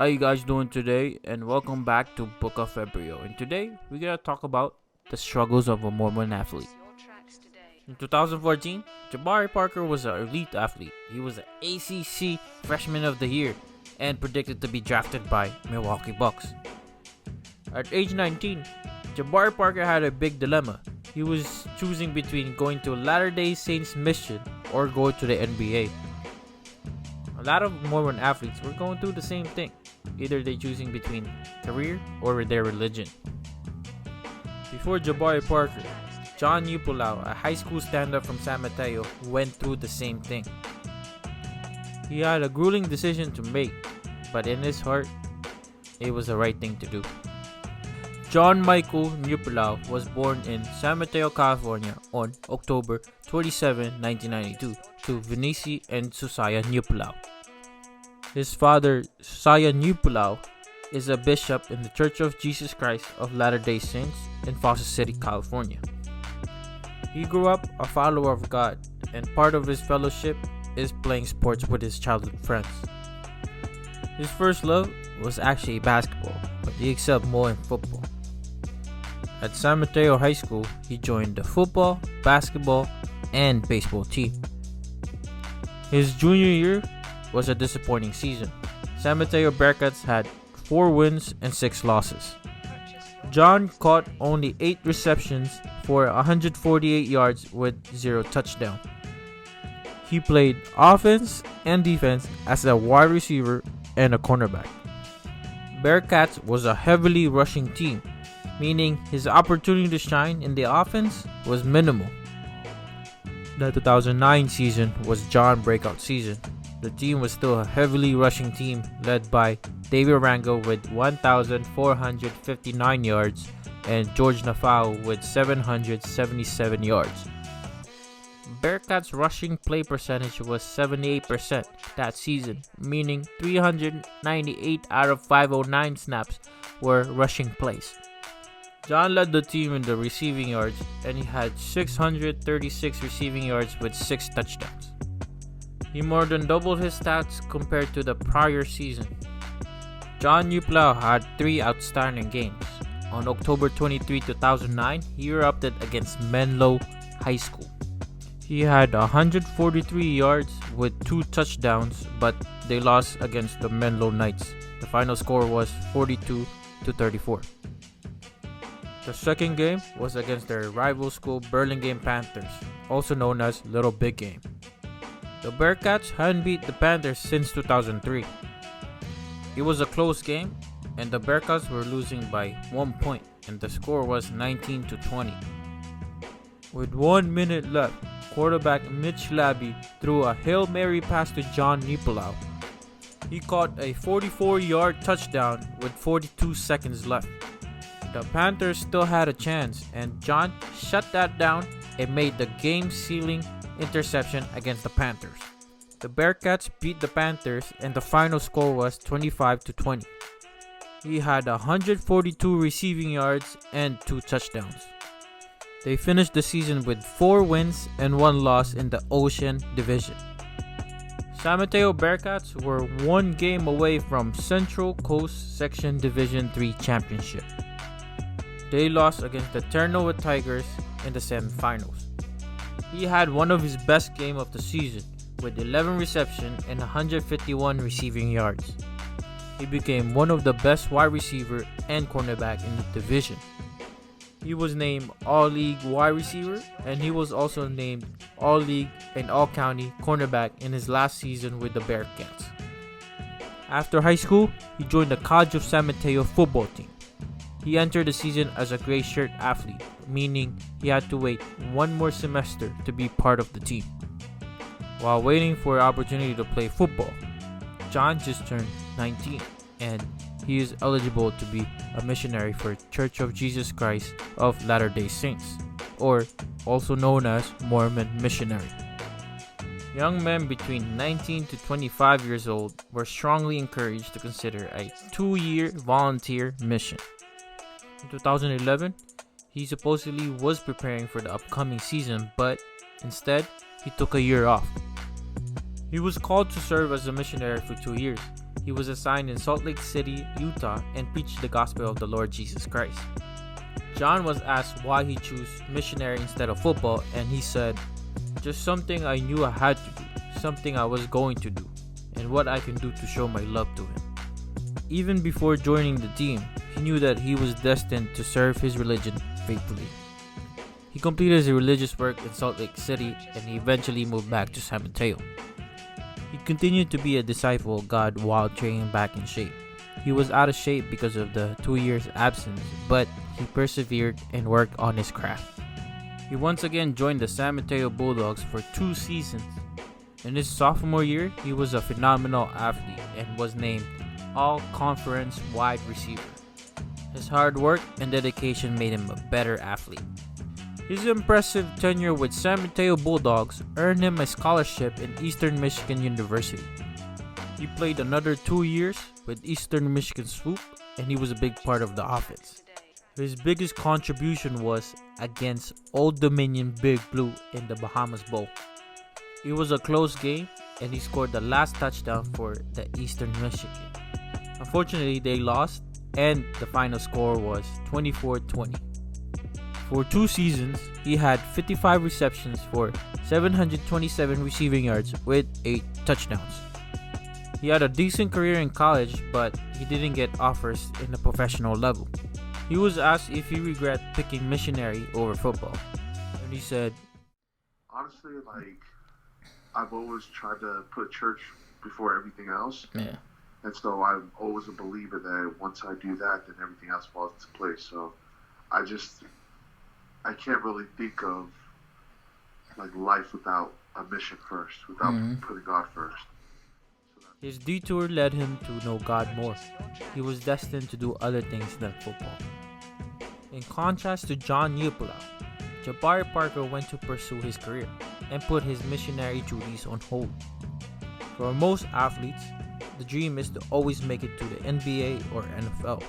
How you guys doing today? And welcome back to Book of February. And today we're gonna talk about the struggles of a Mormon athlete. In 2014, Jabari Parker was an elite athlete. He was an ACC Freshman of the Year and predicted to be drafted by Milwaukee Bucks. At age 19, Jabari Parker had a big dilemma. He was choosing between going to Latter-day Saints mission or going to the NBA. A lot of Mormon athletes were going through the same thing. Either they're choosing between career or their religion. Before Jabari Parker, John Upulau, a high school stand-up from San Mateo, went through the same thing. He had a grueling decision to make, but in his heart, it was the right thing to do. John Michael Upulau was born in San Mateo, California on October 27, 1992 to Vinici and Susaya Upulau. His father, Saya Upulau, is a bishop in the Church of Jesus Christ of Latter-day Saints in Foster City, California. He grew up a follower of God, and part of his fellowship is playing sports with his childhood friends. His first love was actually basketball, but he excelled more in football. At San Mateo High School, he joined the football, basketball, and baseball team. His junior year was a disappointing season. San Mateo Bearcats had 4 wins and 6 losses. John caught only 8 receptions for 148 yards with 0 touchdowns. He played offense and defense as a wide receiver and a cornerback. Bearcats was a heavily rushing team, meaning his opportunity to shine in the offense was minimal. The 2009 season was John's breakout season. The team was still a heavily rushing team led by David Rango with 1,459 yards and George Nafau with 777 yards. Bearcats' rushing play percentage was 78% that season, meaning 398 out of 509 snaps were rushing plays. John led the team in the receiving yards and he had 636 receiving yards with 6 touchdowns. He more than doubled his stats compared to the prior season. John Upulau had 3 outstanding games. On October 23, 2009, he erupted against Menlo High School. He had 143 yards with 2 touchdowns, but they lost against the Menlo Knights. The final score was 42-34. The second game was against their rival school Burlingame Panthers, also known as Little Big Game. The Bearcats hadn't beat the Panthers since 2003. It was a close game, and the Bearcats were losing by 1 point, and the score was 19-20. With 1 minute left, quarterback Mitch Labby threw a Hail Mary pass to John Upulau. He caught a 44-yard touchdown with 42 seconds left. The Panthers still had a chance, and John shut that down and made the game-sealing interception against the Panthers. The Bearcats beat the Panthers and the final score was 25-20. He had 142 receiving yards and 2 touchdowns. They finished the season with 4 wins and 1 loss in the Ocean Division. San Mateo Bearcats were 1 game away from Central Coast Section Division III championship. They lost against the Terranova Tigers in the semifinals. He had one of his best games of the season with 11 receptions and 151 receiving yards. He became one of the best wide receiver and cornerback in the division. He was named All-League wide receiver and he was also named All-League and All-County cornerback in his last season with the Bearcats. After high school, he joined the College of San Mateo football team. He entered the season as a gray shirt athlete, meaning he had to wait 1 more semester to be part of the team. While waiting for an opportunity to play football, John just turned 19 and he is eligible to be a missionary for Church of Jesus Christ of Latter-day Saints, or also known as Mormon missionary. Young men between 19 to 25 years old were strongly encouraged to consider a 2-year volunteer mission. In 2011, he supposedly was preparing for the upcoming season, but instead, he took a year off. He was called to serve as a missionary for 2 years. He was assigned in Salt Lake City, Utah, and preached the gospel of the Lord Jesus Christ. John was asked why he chose missionary instead of football, and he said, "Just something I knew I had to do, something I was going to do, and what I can do to show my love to him." Even before joining the team, he knew that he was destined to serve his religion faithfully. He completed his religious work in Salt Lake City, and he eventually moved back to San Mateo. He continued to be a disciple of God while training back in shape. He was out of shape because of the 2 years absence, but he persevered and worked on his craft. He once again joined the San Mateo Bulldogs for 2 seasons. In his sophomore year, he was a phenomenal athlete and was named All-Conference Wide Receiver. His hard work and dedication made him a better athlete. His impressive tenure with San Mateo Bulldogs earned him a scholarship in Eastern Michigan University. He played another 2 years with Eastern Michigan Swoop, and he was a big part of the offense. His biggest contribution was against Old Dominion Big Blue in the Bahamas Bowl. It was a close game, and he scored the last touchdown for the Eastern Michigan. Unfortunately, they lost, and the final score was 24-20. For 2 seasons, he had 55 receptions for 727 receiving yards with 8 touchdowns. He had a decent career in college, but he didn't get offers in the professional level. He was asked if he regret picking missionary over football, and he said, "Honestly, I've always tried to put church before everything else. Yeah. And so I'm always a believer that once I do that, then everything else falls into place. So I can't really think of life without a mission first, without putting God first." His detour led him to know God more. He was destined to do other things than football. In contrast to John Yupolau, Jabari Parker went to pursue his career and put his missionary duties on hold. For most athletes, the dream is to always make it to the NBA or NFL.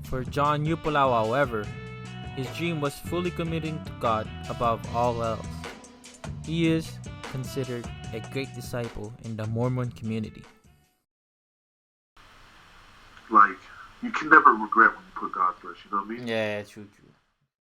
For John Yupolau, however, his dream was fully committing to God above all else. He is considered a great disciple in the Mormon community. You can never regret when you put God first, you know what I mean? Yeah, true.